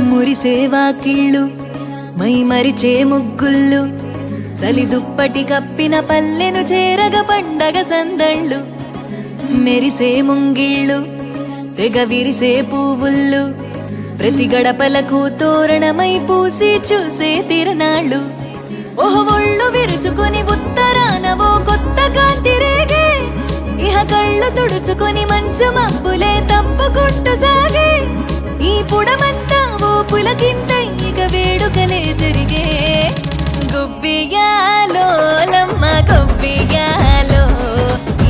మురిసేవా కిళ్ళు my మరిచే ముగ్గుళ్ళు చలి దుప్పటి కప్పిన పల్లెను చేరగ పండగ సందళ్ళు మెరిసే ముంగిళ్ళు తెగ విరిసే పువ్వుళ్ళు ప్రతి గడపలకు తోరణమై పూసి చూసే తిరణాళ్ళు ఒళ్ళు విరుచుకొని ఉత్తరానవో కొత్త కాంతి రేగే ఇహ కళ్ళు తుడుచుకొని మంచు మబ్బులే తప్పుకుంటూ సాగే ఈ పుడమంతా ఓ పులకింత ఇక వేడుకలే జరిగే గొబ్బియాలోలమ్మ గొబ్బియా